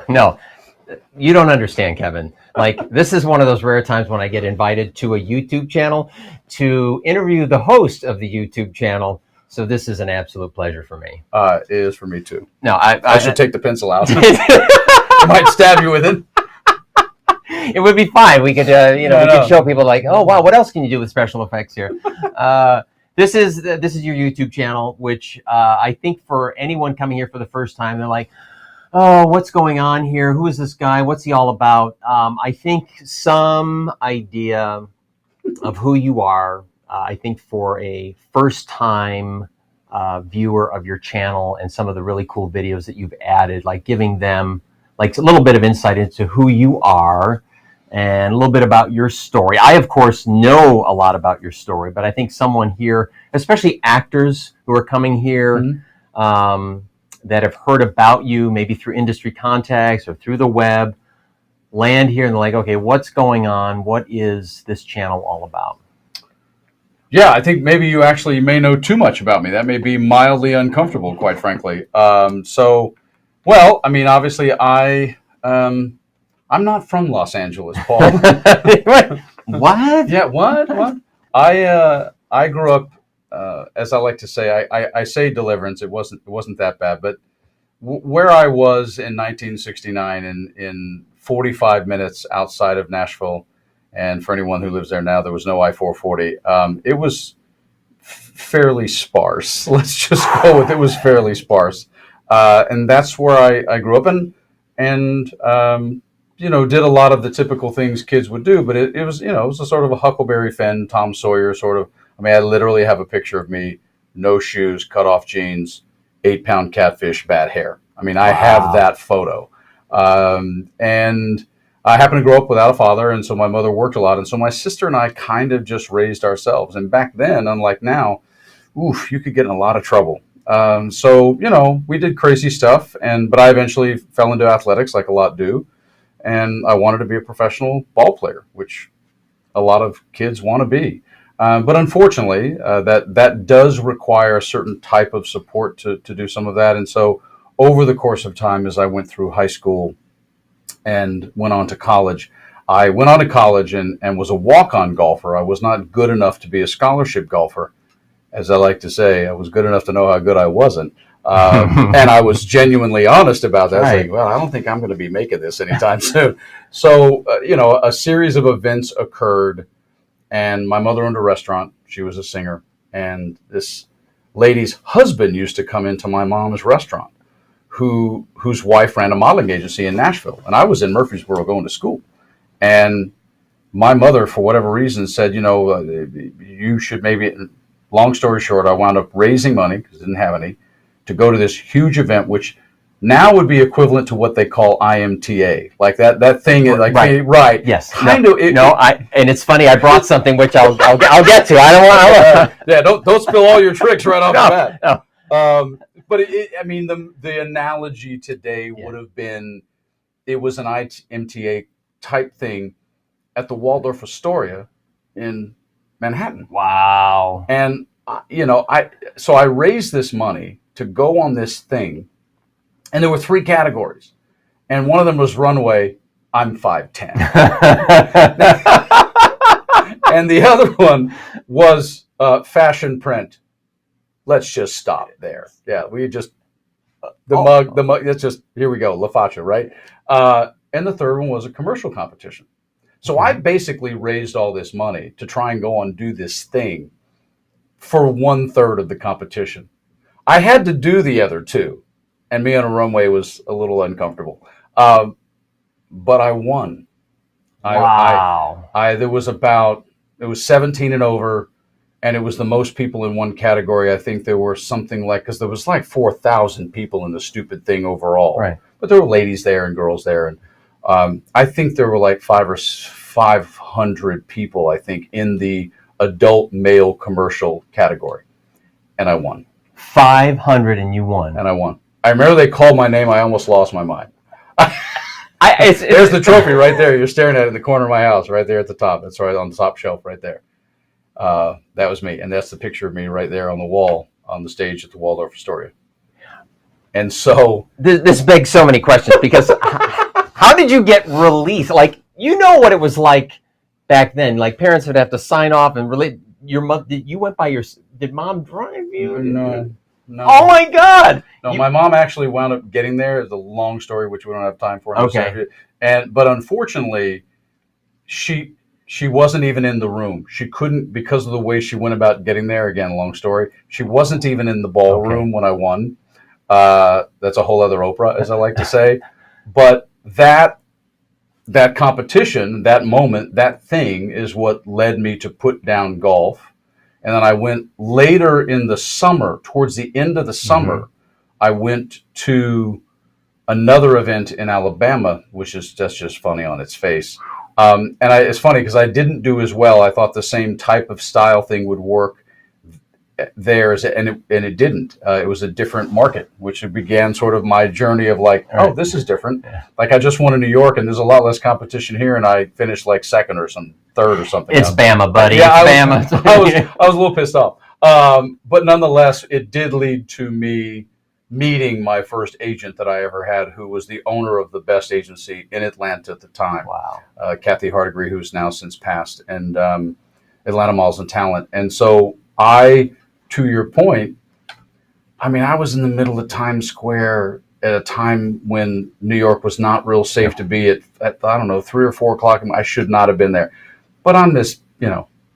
No, you don't understand, Kevin. Like, this is one of those rare times when I get invited to a YouTube channel to interview the host of the YouTube channel. So this is an absolute pleasure for me. It is for me too. No, I should take the pencil out. I might stab you with it. It would be fine. We could, we could show people like, oh wow, what else can you do with special effects here? This is your YouTube channel, which I think for anyone coming here for the first time, they're like, oh, what's going on here? Who is this guy? What's he all about? I think some idea of who you are. I think for a first-time viewer of your channel and some of the really cool videos that you've added, like giving them like a little bit of insight into who you are and a little bit about your story. I, of course, know a lot about your story, but I think someone here, especially actors who are coming here, that have heard about you, maybe through industry contacts or through the web, land here and they're like, okay, what's going on? What is this channel all about? Yeah, I think maybe you actually may know too much about me. That may be mildly uncomfortable, quite frankly. Well, I mean, obviously, I'm not from Los Angeles, Paul. What? Yeah, what? I grew up, as I like to say, I say Deliverance. It wasn't that bad, but where I was in 1969, in 45 minutes outside of Nashville. And for anyone who lives there now, there was no I-440. It was fairly sparse. Let's just go with it was fairly sparse. And that's where I grew up and did a lot of the typical things kids would do. But it was a sort of a Huckleberry Finn, Tom Sawyer sort of. I mean, I literally have a picture of me, no shoes, cut off jeans, 8-pound catfish, bad hair. I mean, I have that photo. And I happened to grow up without a father, and so my mother worked a lot, and so my sister and I kind of just raised ourselves. And back then, unlike now, you could get in a lot of trouble. We did crazy stuff, but I eventually fell into athletics, like a lot do, and I wanted to be a professional ball player, which a lot of kids want to be. But unfortunately, that does require a certain type of support to do some of that. And so over the course of time, as I went through high school and went on to college, I went on to college and was a walk-on golfer. I was not good enough to be a scholarship golfer. As I like to say, I was good enough to know how good I wasn't. And I was genuinely honest about that. Right. Saying, well, I don't think I'm going to be making this anytime soon. So, a series of events occurred, and my mother owned a restaurant. She was a singer. And this lady's husband used to come into my mom's restaurant, whose wife ran a modeling agency in Nashville. And I was in Murfreesboro going to school. And my mother, for whatever reason, said, you should maybe, long story short, I wound up raising money, because I didn't have any, to go to this huge event, which now would be equivalent to what they call IMTA. Like that thing, like, right. Yes. And it's funny, I brought something which I'll get to. I don't want don't spill all your tricks right off the bat. No. But the analogy today would have been, it was an IMTA type thing at the Waldorf Astoria in Manhattan. Wow. And so I raised this money to go on this thing, and there were 3 categories, and one of them was runway. I'm 5'10", and the other one was fashion print. Let's just stop there. Yeah, we just the mug. That's just, here we go, La Facha, right? And the third one was a commercial competition. So I basically raised all this money to try and go on and do this thing for 1/3 of the competition. I had to do the other 2, and me on a runway was a little uncomfortable. But I won. Wow. It was 17 and over, and it was the most people in one category. I think there were something like, because there was like 4,000 people in the stupid thing overall. Right. But there were ladies there and girls there, and I think there were like 500 people, I think, in the adult male commercial category, and I won. 500 and you won. And I won. I remember they called my name. I almost lost my mind. There's the trophy right there. You're staring at it in the corner of my house, right there at the top. That's right on the top shelf right there. That was me, and that's the picture of me right there on the wall on the stage at the Waldorf Astoria. And so this begs so many questions because how did you get released? Like, you know what it was like back then. Like, parents would have to sign off and relate. Your mother, you went by your. Did mom drive you? no. Oh my God! No, my mom actually wound up getting there. It's a long story, which we don't have time for. Okay. But unfortunately, she wasn't even in the room. She couldn't, because of the way she went about getting there. Again, long story. She wasn't even in the ballroom when I won. That's a whole other Oprah, as I like to say. But that competition, that moment, that thing is what led me to put down golf. And then I went later in the summer, towards the end of the summer, I went to another event in Alabama, that's just funny on its face. It's funny because I didn't do as well. I thought the same type of style thing would work there, and it didn't. It was a different market, which began sort of my journey of like, oh, this is different. Yeah. Like, I just won in New York, and there's a lot less competition here, and I finished like second or third or something. It's Bama, buddy. Yeah, it's Bama. I was a little pissed off. But nonetheless, it did lead to me meeting my first agent that I ever had, who was the owner of the best agency in Atlanta at the time. Wow. Kathy Hardigree, who's now since passed, and Atlanta Malls and Talent. And so to your point, I mean, I was in the middle of Times Square at a time when New York was not real safe to be at I don't know, 3 or 4 o'clock. I should not have been there. But I'm this,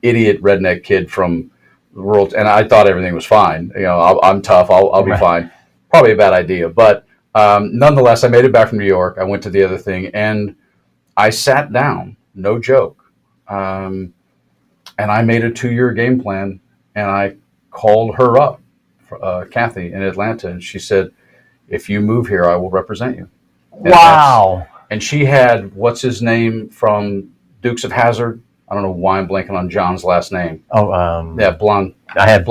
idiot redneck kid from the world, and I thought everything was fine. I'm tough. I'll be fine. Probably a bad idea. But nonetheless, I made it back from New York. I went to the other thing, and I sat down, no joke. And I made a 2-year game plan, and I called her up, Kathy in Atlanta, and she said, if you move here, I will represent you. Wow. And she had, what's his name from Dukes of Hazzard? I don't know why I'm blanking on John's last name. Yeah, blonde. I have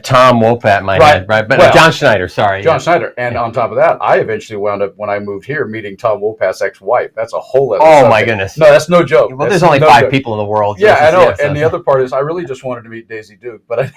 Tom Wopat in my head, right? But John Schneider, sorry. John Schneider. And on top of that, I eventually wound up, when I moved here, meeting Tom Wopat's ex-wife. That's a whole other subject. My goodness. No, that's no joke. Well, there's only 5 people in the world. Yeah, I know. And the other part is, I really just wanted to meet Daisy Duke, but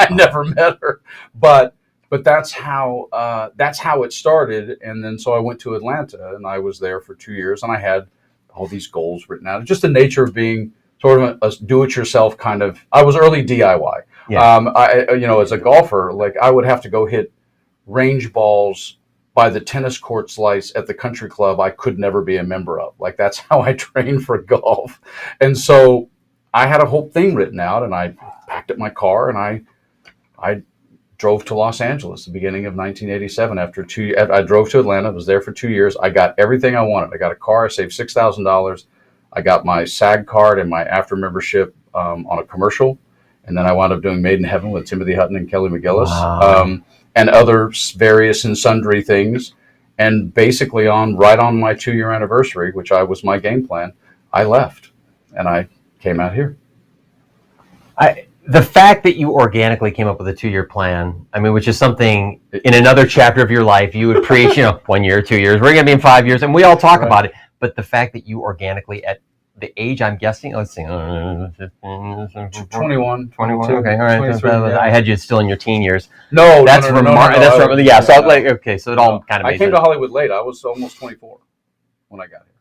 I never met her. But that's how it started. And then so I went to Atlanta, and I was there for 2 years, and I had all these goals written out. Just the nature of being sort of a do-it-yourself kind of. I was early DIY. Yeah. As a golfer, like, I would have to go hit range balls by the tennis court slice at the country club I could never be a member of. Like, that's how I trained for golf. And so I had a whole thing written out, and I packed up my car, and I drove to Los Angeles at the beginning of 1987. I drove to Atlanta, was there for 2 years. I got everything I wanted. I got a car, I saved $6,000. I got my SAG card and my after membership on a commercial. And then I wound up doing Made in Heaven with Timothy Hutton and Kelly McGillis, and other various and sundry things. And basically right on my 2-year anniversary, which was my game plan, I left and I came out here. The fact that you organically came up with a 2-year plan, I mean, which is something in another chapter of your life you would preach, 1 year, 2 years, we're going to be in 5 years, and we all talk about it. But the fact that you organically, at the age, I'm guessing, let's see, 21. 21, okay, all right. Yeah. I had you still in your teen years. No, that's remarkable. That's remarkable. Yeah, so so it all kind of. I came to Hollywood late. I was almost 24 when I got here.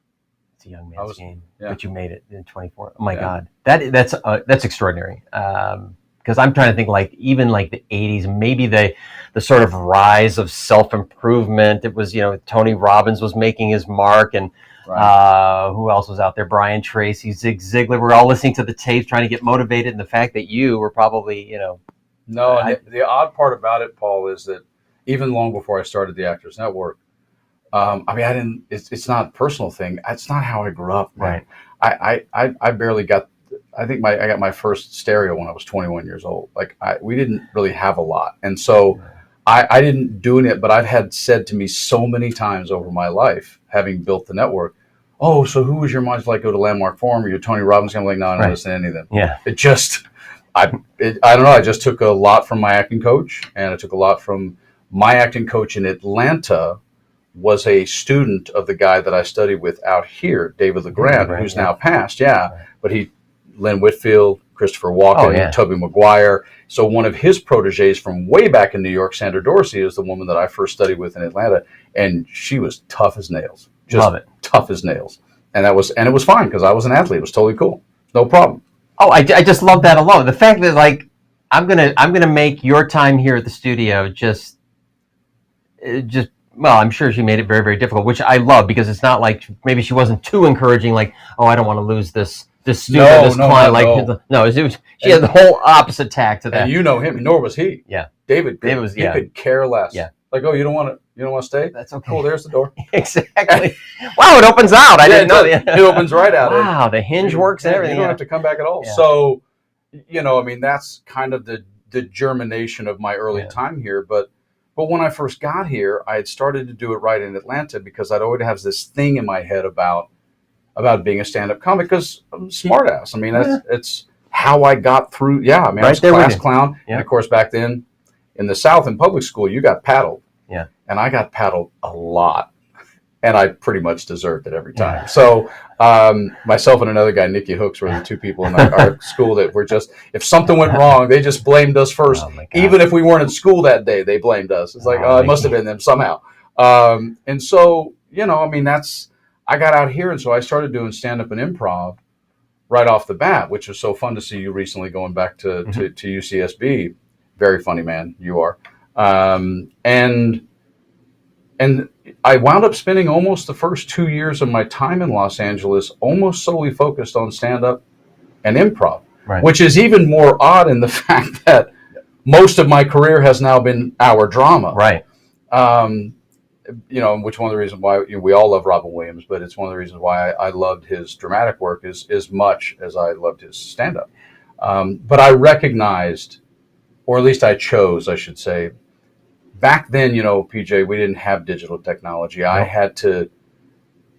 It's a young man's game, but you made it in 24. Oh my God, that's extraordinary. Because I'm trying to think, like, even like the 80s, maybe the sort of rise of self-improvement. It was, Tony Robbins was making his mark, and who else was out there? Brian Tracy, Zig Ziglar. We're all listening to the tapes, trying to get motivated. And the fact that you were probably, No, the odd part about it, Paul, is that even long before I started the Actors Network, I didn't. It's not a personal thing. It's not how I grew up. Man. Right. I barely got. I think I got my first stereo when I was 21 years old. Like, we didn't really have a lot, and so I didn't do it. But I've had said to me so many times over my life, having built the network, "Oh, so who was your mind? Like, go to Landmark Forum or you're Tony Robbins?" I'm like, "No, I don't listen to any of them." Yeah. It just, I don't know. I just took a lot from my acting coach, and I took a lot from my acting coach in Atlanta. Was a student of the guy that I studied with out here, David LeGrand, who's now passed. Yeah, but Lynn Whitfield, Christopher Walken, Oh, yeah. Tobey Maguire. So one of his proteges from way back in New York, Sandra Dorsey, is the woman that I first studied with in Atlanta, and she was tough as nails. Just Love it. tough as nails. And it was fine because I was an athlete. It was totally cool. No problem. Oh, I just love that alone. The fact that like I'm gonna make your time here at the studio just well, I'm sure she made it very, very difficult, which I love because it's not like maybe she wasn't too encouraging. Like, oh, I don't want to lose this student, this client. Like, no, she had the whole opposite tack to that. And you know him, nor was he. Yeah, David could care less. Yeah, like, oh, you don't want to stay? That's okay. Cool, there's the door. Exactly. Wow, it opens out. I didn't know that. It opens right out. Wow, the hinge works and everything. You don't have to come back at all. Yeah. So, I mean, that's kind of the germination of my early time here. But when I first got here, I had started to do it right in Atlanta because I'd always have this thing in my head about being a stand-up comic because I'm a smart ass. I mean, it's how I got through. Yeah, I mean, I was a class clown. Yeah. And of course, back then in the South in public school, you got paddled. Yeah. And I got paddled a lot. And I pretty much deserved it every time. Yeah. So myself and another guy, Nicky Hooks, were the two people in our school that were just, if something went wrong, they just blamed us first. Oh, even if we weren't in school that day, they blamed us. It's like, it must have been them somehow. And so, I mean, I got out here, and so I started doing stand-up and improv right off the bat, which was so fun to see you recently going back to UCSB. Very funny, man, you are. And I wound up spending almost the first 2 years of my time in Los Angeles almost solely focused on stand-up and improv, which is even more odd in the fact that most of my career has now been hour drama. Right. Which one of the reasons why we all love Robin Williams, but it's one of the reasons why I loved his dramatic work as much as I loved his stand-up. But I recognized, or at least I chose, I should say, back then, PJ, we didn't have digital technology. I had to,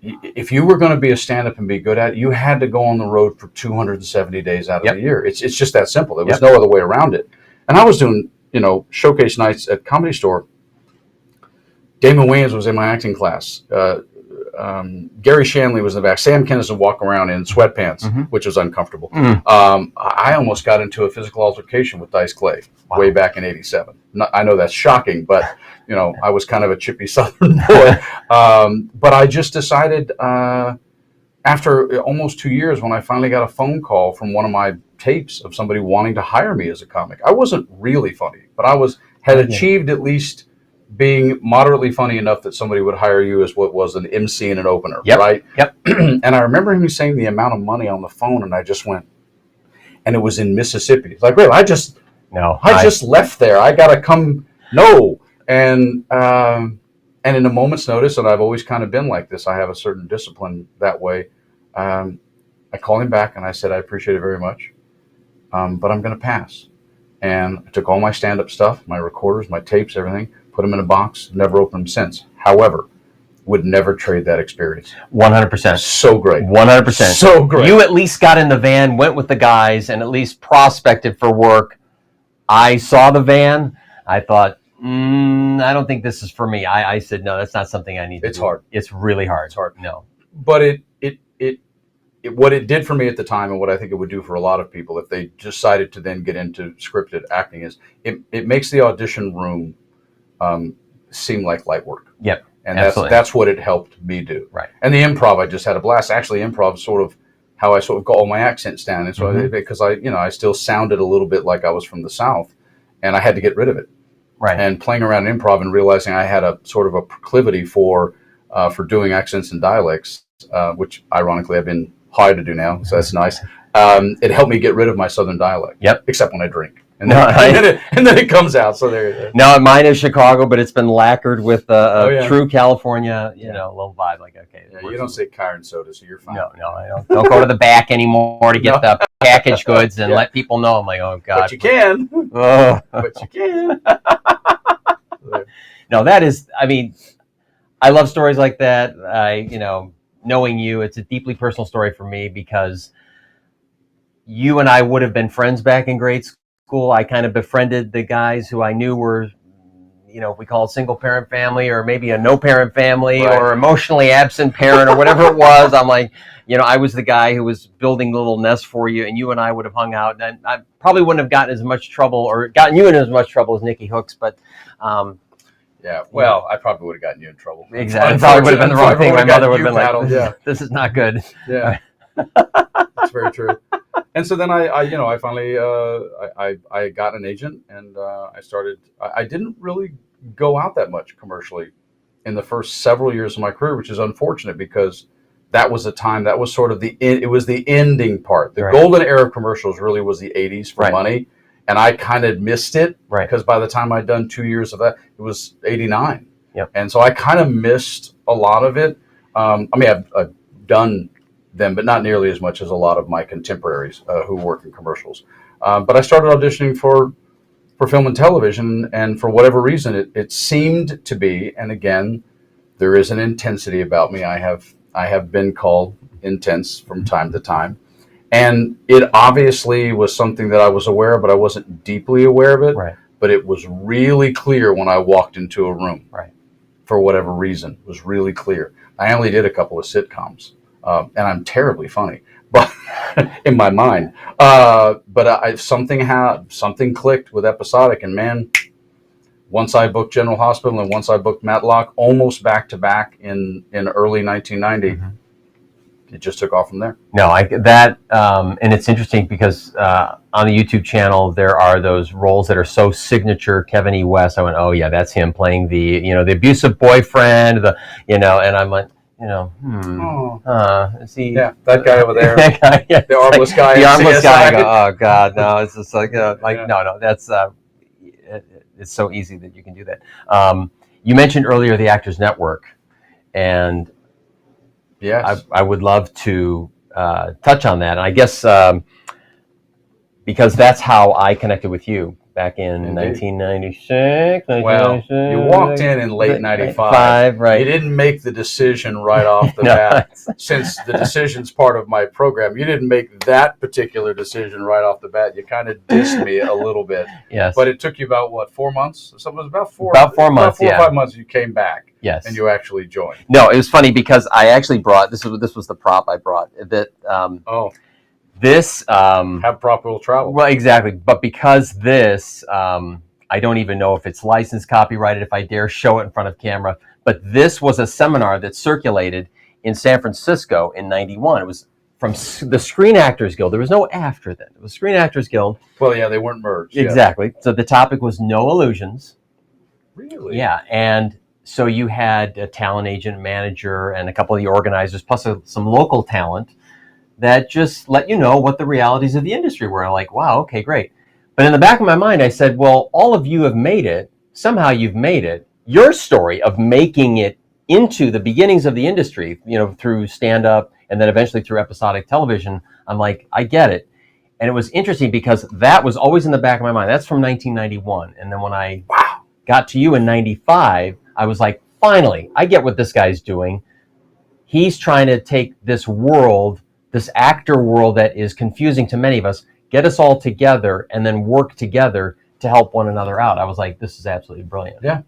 if you were going to be a stand-up and be good at it, you had to go on the road for 270 days out of the year. It's just that simple. There was no other way around it. And I was doing, showcase nights at Comedy Store. Damon Wayans was in my acting class. Gary Shanley was in the back. Sam Kinison walking around in sweatpants, which was uncomfortable. I almost got into a physical altercation with Dice Clay way back in '87. I know that's shocking, but I was kind of a chippy Southern boy. But I just decided after almost 2 years, when I finally got a phone call from one of my tapes of somebody wanting to hire me as a comic. I wasn't really funny, but I had achieved at least being moderately funny enough that somebody would hire you as what was an MC and an opener, right? Yep. And I remember him saying the amount of money on the phone, and I just went, and it was in Mississippi. It's like, really? I just left there. I gotta come. No. And in a moment's notice, and I've always kind of been like this. I have a certain discipline that way. I called him back and I said, I appreciate it very much, but I'm going to pass. And I took all my stand-up stuff, my recorders, my tapes, everything, put them in a box, never opened them since. However, would never trade that experience. 100%. So great. 100%. So great. You at least got in the van, went with the guys, and at least prospected for work. I saw the van. I thought, I don't think this is for me. I said, no, that's not something I need to do. It's hard. It's really hard. It's hard. No. But what it did for me at the time, and what I think it would do for a lot of people if they decided to then get into scripted acting, is it makes the audition room seem like light work. Yep. And that's what it helped me do. Right. And the improv, I just had a blast. Actually, improv is sort of how I sort of got all my accents down. And so because I still sounded a little bit like I was from the South, and I had to get rid of it. Right. And playing around in improv and realizing I had a sort of a proclivity for doing accents and dialects, which ironically I've been hired to do now, so that's nice. It helped me get rid of my Southern dialect. Yep. Except when I drink. And then, it comes out. So there. No, mine is Chicago, but it's been lacquered with true California, little vibe. Like, okay. Yeah, you don't say Kyron soda, so you're fine. No, I don't. Don't go to the back anymore to get the packaged goods and let people know. I'm like, oh God. But you can. But you can. No, that is. I mean, I love stories like that. Knowing you, it's a deeply personal story for me because you and I would have been friends back in grade school. I kind of befriended the guys who I knew were we call it single parent family, or maybe a no parent family, Right. or emotionally absent parent, or whatever it was. I'm like, I was the guy who was building little nests for you, and you and I would have hung out, and I probably wouldn't have gotten as much trouble, or gotten you in as much trouble as Nikki Hooks, but yeah, well, I probably would have gotten you in trouble. Exactly. It probably would have been the wrong thing. My mother would have been like, this is not good. Yeah, that's very true. And so then I finally I got an agent, and I started. I didn't really go out that much commercially in the first several years of my career, which is unfortunate because that was a time that was sort of it was the ending part. The golden era of commercials really was the 80s for money. And I kind of missed it because by the time I'd done 2 years of that, it was 89. Yep. And so I kind of missed a lot of it. I've done them, but not nearly as much as a lot of my contemporaries who work in commercials. But I started auditioning for film and television, and for whatever reason, it seemed to be, and again, there is an intensity about me. I have been called intense from time to time. And it obviously was something that I was aware of, but I wasn't deeply aware of it. Right. But it was really clear when I walked into a room. Right. For whatever reason, it was really clear. I only did a couple of sitcoms, and I'm terribly funny, but in my mind. But something clicked with episodic, and man, once I booked General Hospital and once I booked Matlock, almost back to back in early 1990. Mm-hmm. It just took off from there. No, and it's interesting because on the YouTube channel there are those roles that are so signature Kevin E. West. I went, oh yeah, that's him playing the the abusive boyfriend, and I'm like, is he? Yeah, that guy over there. That guy, yeah, the armless guy. The armless guy. I go, oh God, no! It's just like no, that's it's so easy that you can do that. You mentioned earlier the Actors Network, and yes, I would love to touch on that. And I guess because that's how I connected with you back in 1996. Well, you walked in late 95. Right. You didn't make the decision right off the bat. Since the decision's part of my program, you didn't make that particular decision right off the bat. You kind of dissed me a little bit. Yes. But it took you about, 4 months? Something was about 4 months, 4 or 5 months you came back. Yes. And you actually joined. No, it was funny because I actually brought, this was the prop I brought, that this have proper travel. Well, exactly. But because this, I don't even know if it's licensed, copyrighted, if I dare show it in front of camera. But this was a seminar that circulated in San Francisco in '91. It was from the Screen Actors Guild. There was no after then. It was Screen Actors Guild. Well, yeah, they weren't merged. Exactly. Yeah. So the topic was no illusions. Really? Yeah, and so you had a talent agent, manager, and a couple of the organizers, plus some local talent that just let you know what the realities of the industry were. I'm like, wow, okay, great. But in the back of my mind, I said, well, all of you have made it. Somehow you've made it. Your story of making it into the beginnings of the industry, through stand-up and then eventually through episodic television, I'm like, I get it. And it was interesting because that was always in the back of my mind. That's from 1991. And then when I got to you in 95, I was like, finally, I get what this guy's doing. He's trying to take this world, this actor world that is confusing to many of us, get us all together and then work together to help one another out. I was like, this is absolutely brilliant. Yeah.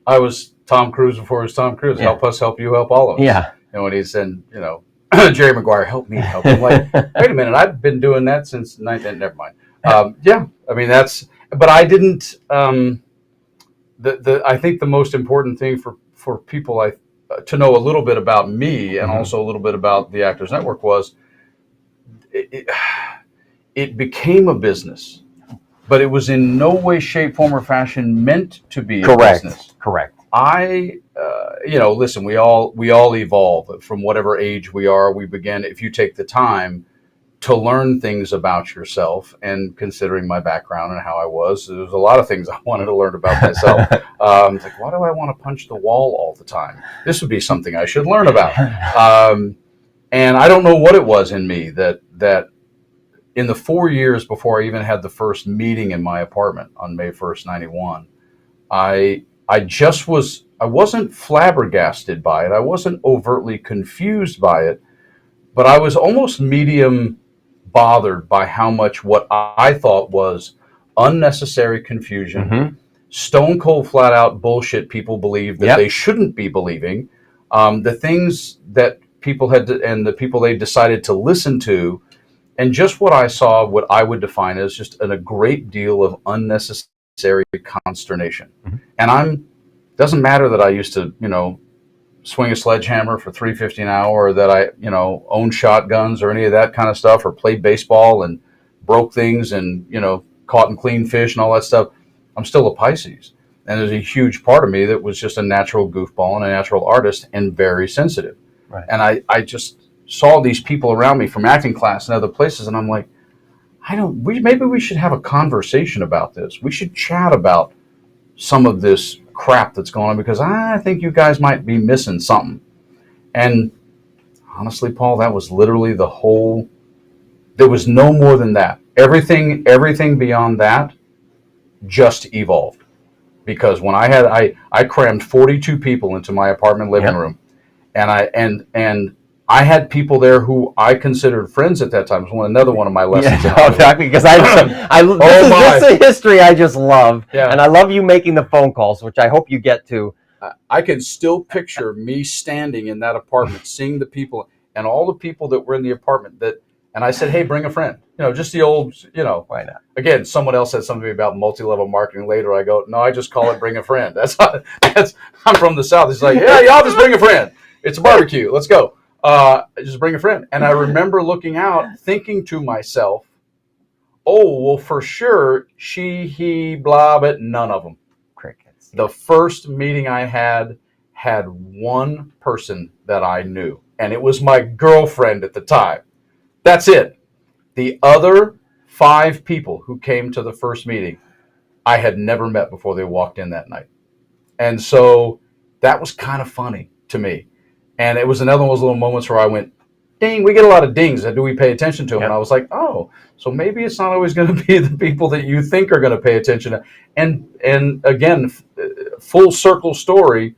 I was Tom Cruise before it was Tom Cruise. Yeah. Help us, help you, help all of us. Yeah. And when he said, Jerry Maguire, help me, help him. Like, wait a minute, I've been doing that since 19, never mind. Yeah, I mean, but I didn't, I think the most important thing for people to know a little bit about me and also a little bit about the Actors Network was it became a business, but it was in no way, shape, form, or fashion meant to be a business. Correct. Listen, we all evolve from whatever age we are. We begin, if you take the time to learn things about yourself, and considering my background and how I was, there was a lot of things I wanted to learn about myself. It's like, why do I want to punch the wall all the time? This would be something I should learn about. And I don't know what it was in me that in the 4 years before I even had the first meeting in my apartment on May 1st, 91, I wasn't flabbergasted by it. I wasn't overtly confused by it, but I was almost medium bothered by how much what I thought was unnecessary confusion, stone cold, flat out bullshit people believe that Yep. they shouldn't be believing, the things that people had to, and the people they decided to listen to, and just what I saw, what I would define as just a great deal of unnecessary consternation. Mhm. And doesn't matter that I used to, swing a sledgehammer for $3.50 an hour, or that I, own shotguns or any of that kind of stuff, or played baseball and broke things and, caught and cleaned fish and all that stuff. I'm still a Pisces. And there's a huge part of me that was just a natural goofball and a natural artist and very sensitive. Right. And I just saw these people around me from acting class and other places, and I'm like, maybe we should have a conversation about this. We should chat about some of this crap that's going on, because I think you guys might be missing something. And honestly, Paul, that was literally there was no more than that. Everything beyond that just evolved. Because when I crammed 42 people into my apartment living room, and I had people there who I considered friends at that time. It was another one of my lessons. Yeah, exactly. Because this is a history I just love, and I love you making the phone calls, which I hope you get to. I can still picture me standing in that apartment, seeing the people and all the people that were in the apartment. And I said, "Hey, bring a friend." Just the old, Why not? Again, someone else said something about multi-level marketing later. I go, "No, I just call it bring a friend." I'm from the South. He's like, "Yeah, y'all just bring a friend. It's a barbecue. Let's go. Just bring a friend." And I remember looking out, thinking to myself, "Oh, well, for sure, she, he, blah," but none of them. Crickets. The first meeting I had one person that I knew, and it was my girlfriend at the time. That's it. The other 5 people who came to the first meeting, I had never met before they walked in that night. And so that was kind of funny to me. And it was another one of those little moments where I went, ding, we get a lot of dings. Do we pay attention to them? Yep. And I was like, oh, so maybe it's not always going to be the people that you think are going to pay attention to. And again, full circle story.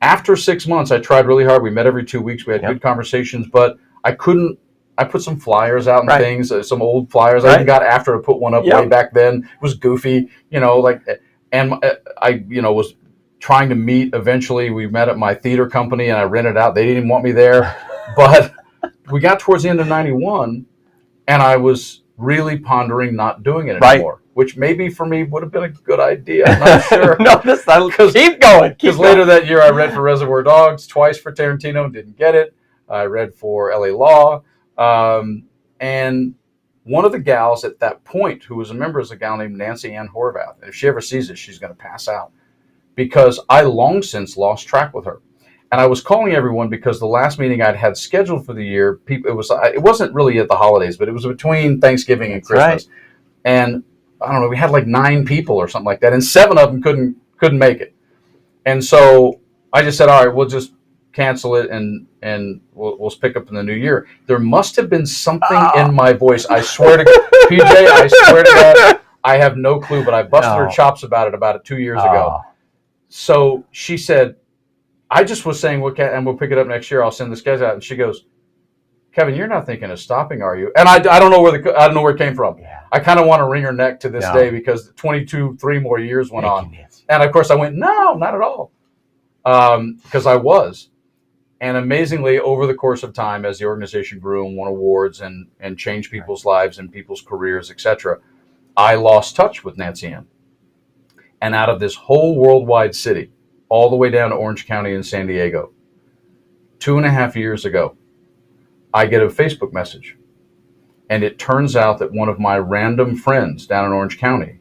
After 6 months, I tried really hard. We met every 2 weeks. We had good conversations, but I couldn't. I put some flyers out and things, some old flyers. I even got after I put one up way back then. It was goofy, and I, was trying to meet. Eventually, we met at my theater company, and I rented out. They didn't even want me there, but we got towards the end of '91, and I was really pondering not doing it anymore. Which maybe for me would have been a good idea. I'm not sure. No, keep going. Because later that year, I read for Reservoir Dogs twice for Tarantino, didn't get it. I read for L.A. Law. And one of the gals at that point, who was a member, is a gal named Nancy Ann Horvath. And if she ever sees this, she's going to pass out, because I long since lost track with her. And I was calling everyone because the last meeting I'd had scheduled for the year, it wasn't really at the holidays, but it was between Thanksgiving and Christmas. Right. And I don't know, we had like 9 people or something like that, and 7 of them couldn't make it. And so I just said, all right, we'll just cancel it and we'll pick up in the new year. There must have been something in my voice. I swear to PJ, I swear to God, I have no clue, but I busted her chops about it 2 years ago. So she said, I just was saying, and we'll pick it up next year. I'll send the schedule out. And she goes, Kevin, you're not thinking of stopping, are you? And I don't know where it came from. Yeah. I kind of want to wring her neck to this day, because 3 more years went on. And of course I went, no, not at all. Because I was. And amazingly, over the course of time, as the organization grew and won awards and changed people's lives and people's careers, etc., I lost touch with Nancy Ann. And out of this whole worldwide city, all the way down to Orange County and San Diego, 2.5 years ago, I get a Facebook message. And it turns out that one of my random friends down in Orange County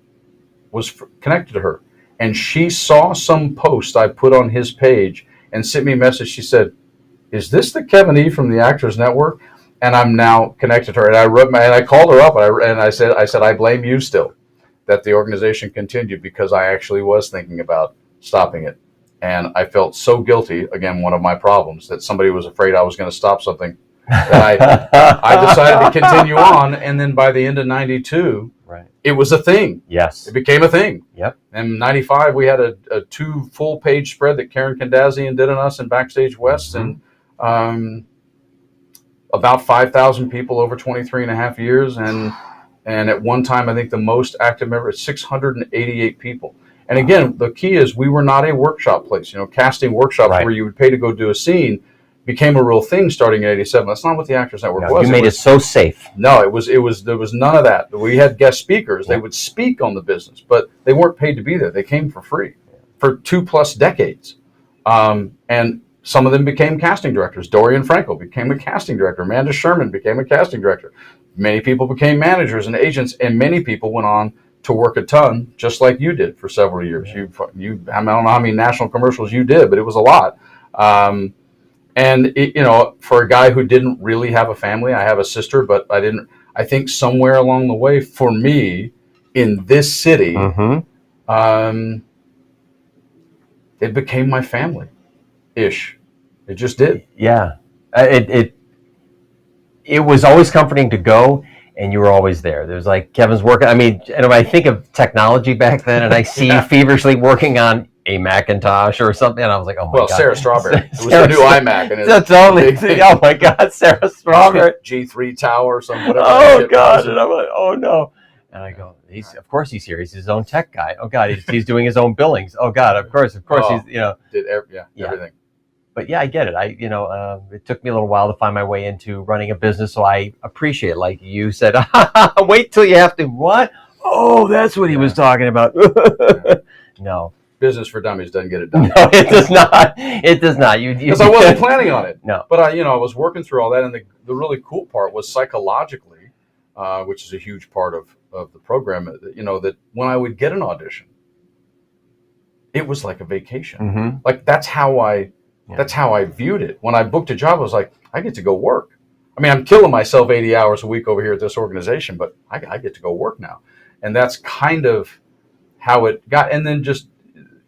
was connected to her. And she saw some post I put on his page and sent me a message. She said, is this the Kevin E. from the Actors Network? And I'm now connected to her. And I called her up and I said, I blame you still that the organization continued, because I actually was thinking about stopping it. And I felt so guilty, again, one of my problems, that somebody was afraid I was going to stop something, that I decided to continue on. And then by the end of '92, it was a thing. Yes. It became a thing. Yep. And '95, we had a 2 full-page spread that Karen Kandazian did on us in Backstage West. Mm-hmm. And about 5,000 people over 23.5 years. And at one time, I think the most active member is 688 people. And again, the key is we were not a workshop place. You know, casting workshops Right. where you would pay to go do a scene became a real thing starting in '87. That's not what the Actors Network was. You made it so safe. No, there was none of that. We had guest speakers. Yeah. They would speak on the business, but they weren't paid to be there. They came for free for 2+ decades. And some of them became casting directors. Dorian Frankel became a casting director. Amanda Sherman became a casting director. Many people became managers and agents, and many people went on to work a ton, just like you did for several years. Yeah. I don't know how many national commercials you did, but it was a lot. And it, for a guy who didn't really have a family, I have a sister, but I think somewhere along the way, for me, in this city, it became my family-ish. It just did. Yeah. It was always comforting to go, and you were always there. There's like Kevin's working. I mean, and if I think of technology back then, and I see you feverishly working on a Macintosh or something, and I was like, oh my God. Well, Sarah Strawberry. It was the new iMac. And that's totally. Oh my God, Sarah Strawberry. G3 Tower or something. Whatever. Oh God, and I'm like, oh no. And I go, of course he's here. He's his own tech guy. Oh God, he's doing his own billings. Oh God, of course he's did everything. But yeah, I get it. It took me a little while to find my way into running a business, so I appreciate it. Like you said, wait till you have to what? Oh, that's what he was talking about. No. Business for Dummies doesn't get it done. No, it does not. It does not. Because I wasn't planning on it. No. But I was working through all that, and the really cool part was psychologically, which is a huge part of the program. That when I would get an audition, it was like a vacation. Mm-hmm. Like that's how I viewed it. When I booked a job, I was like, I get to go work. I mean, I'm killing myself 80 hours a week over here at this organization, but I get to go work now. And that's kind of how it got. And then just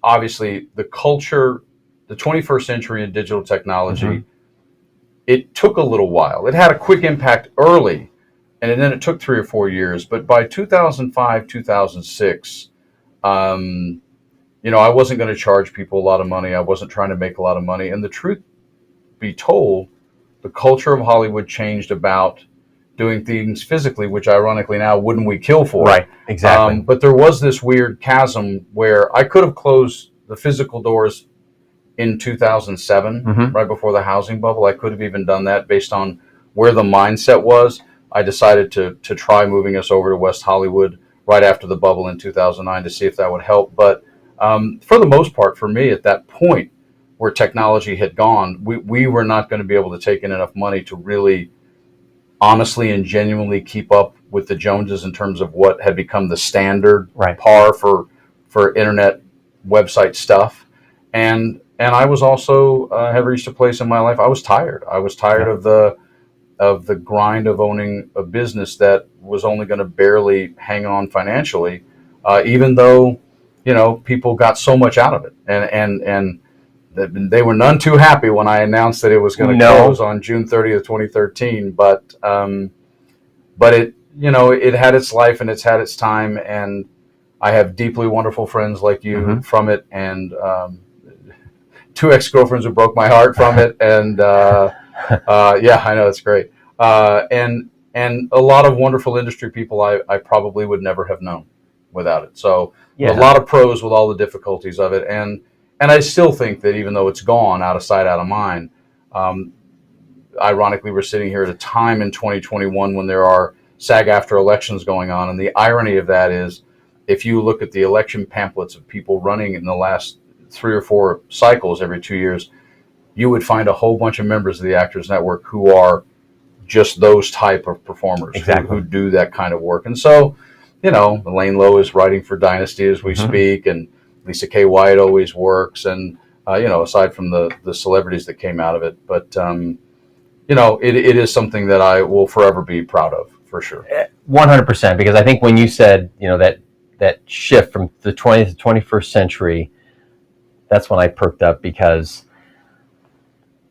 obviously the culture, the 21st century in digital technology, it took a little while. It had a quick impact early, and then it took 3 or 4 years. But by 2005, 2006, I wasn't going to charge people a lot of money. I wasn't trying to make a lot of money. And the truth be told, the culture of Hollywood changed about doing things physically, which ironically now, wouldn't we kill for? Right, exactly. But there was this weird chasm where I could have closed the physical doors in 2007, right before the housing bubble. I could have even done that based on where the mindset was. I decided to try moving us over to West Hollywood right after the bubble in 2009 to see if that would help. But for the most part, for me, at that point where technology had gone, we were not going to be able to take in enough money to really honestly and genuinely keep up with the Joneses in terms of what had become the standard par for internet website stuff. And I was also have reached a place in my life. I was tired. I was tired of the grind of owning a business that was only going to barely hang on financially, even though people got so much out of it, and they were none too happy when I announced that it was going to close on June 30th, 2013. But it it had its life and it's had its time, and I have deeply wonderful friends like you from it, and 2 ex-girlfriends who broke my heart from it, and yeah, I know, it's great, and a lot of wonderful industry people I probably would never have known without it. So a lot of pros with all the difficulties of it, and I still think that even though it's gone, out of sight, out of mind, ironically, we're sitting here at a time in 2021 when there are SAG-AFTRA elections going on, and the irony of that is, if you look at the election pamphlets of people running in the last 3 or 4 cycles every 2 years, you would find a whole bunch of members of the Actors Network who are just those type of performers who do that kind of work. And so, Elaine Lowe is writing for Dynasty as we speak, and Lisa K. Wyatt always works, and aside from the celebrities that came out of it, but it is something that I will forever be proud of, for sure. 100%, because I think when you said that shift from the 20th to 21st century, that's when I perked up, because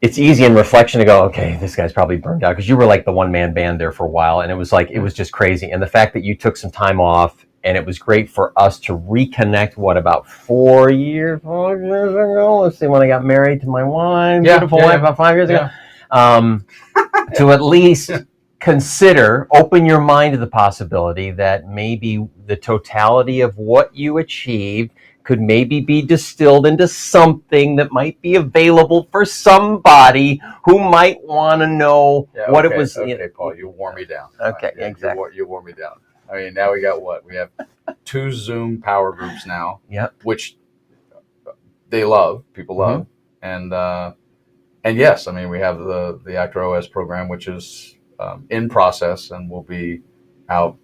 it's easy in reflection to go, okay, this guy's probably burned out, because you were like the one-man band there for a while, and it was just crazy. And the fact that you took some time off, and it was great for us to reconnect, about 4 years ago? Let's see, when I got married to my wife, beautiful wife, about 5 years ago. To at least open your mind to the possibility that maybe the totality of what you achieved could maybe be distilled into something that might be available for somebody who might want to know what it was. Okay, Paul, you wore me down. Okay, exactly. You wore me down. I mean, now we got what? We have 2 Zoom power groups now, which they love, people love. And yes, I mean, we have the Actor OS program, which is in process and will be out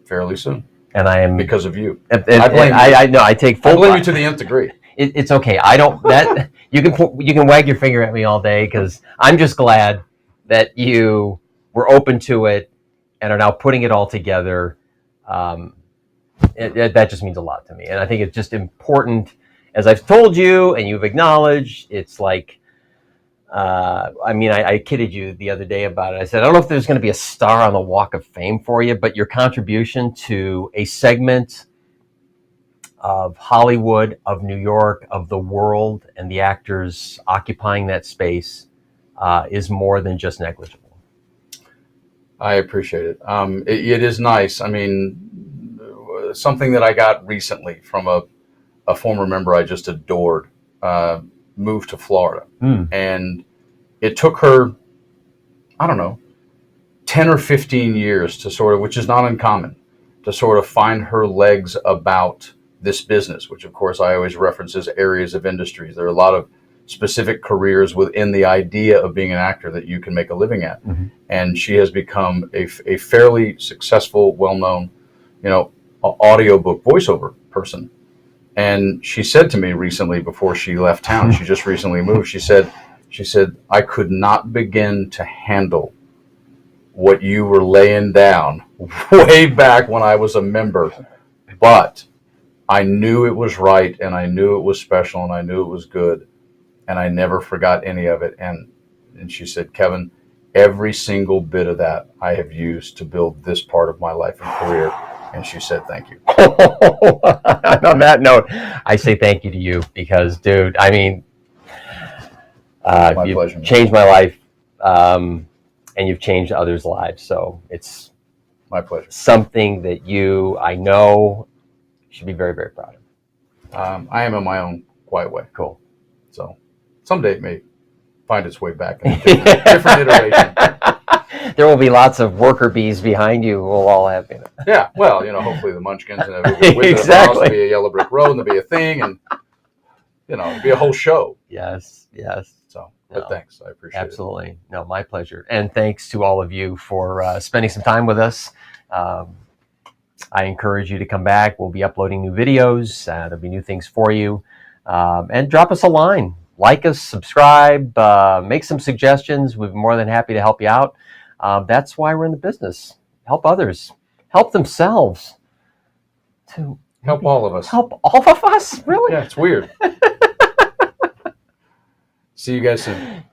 fairly soon. And I am because of you. I blame you. I know. I take full. I blame you to the nth degree. It's okay. I don't. That you can wag your finger at me all day because I'm just glad that you were open to it and are now putting it all together. That just means a lot to me, and I think it's just important. As I've told you, and you've acknowledged, it's like. I mean, I kidded you the other day about it. I said, I don't know if there's going to be a star on the Walk of Fame for you, but your contribution to a segment of Hollywood, of New York, of the world, and the actors occupying that space is more than just negligible. I appreciate it. It is nice. I mean, something that I got recently from a former member I just adored, moved to Florida. And it took her, I don't know, 10 or 15 years to sort of, which is not uncommon, to sort of find her legs about this business, which of course I always reference as areas of industries. There are a lot of specific careers within the idea of being an actor that you can make a living at. And she has become a fairly successful, well-known, audiobook voiceover person. And she said to me recently, before she left town, she just recently moved, she said, I could not begin to handle what you were laying down way back when I was a member, but I knew it was right, and I knew it was special, and I knew it was good, and I never forgot any of it. And she said, Kevin, every single bit of that I have used to build this part of my life and career. And she said, thank you. On that note, I say thank you to you because, dude, I mean, my pleasure. Changed my life, and you've changed others' lives. So it's my pleasure. Something that I know, should be very, very proud of. I am in my own quiet way. Cool. So someday it may find its way back in a different iteration. There will be lots of worker bees behind you. We'll all have, Yeah, well, hopefully the Munchkins and everything. Exactly. There'll be a yellow brick road, and there'll be a thing, and it'll be a whole show. Yes. So, but thanks, I appreciate it. Absolutely, no, my pleasure, and thanks to all of you for spending some time with us. I encourage you to come back. We'll be uploading new videos. There'll be new things for you, and drop us a line. Like us, subscribe, make some suggestions. We're more than happy to help you out. That's why we're in the business. Help others. Help themselves. To help all of us. Help all of us? Really? Yeah, it's weird. See you guys soon.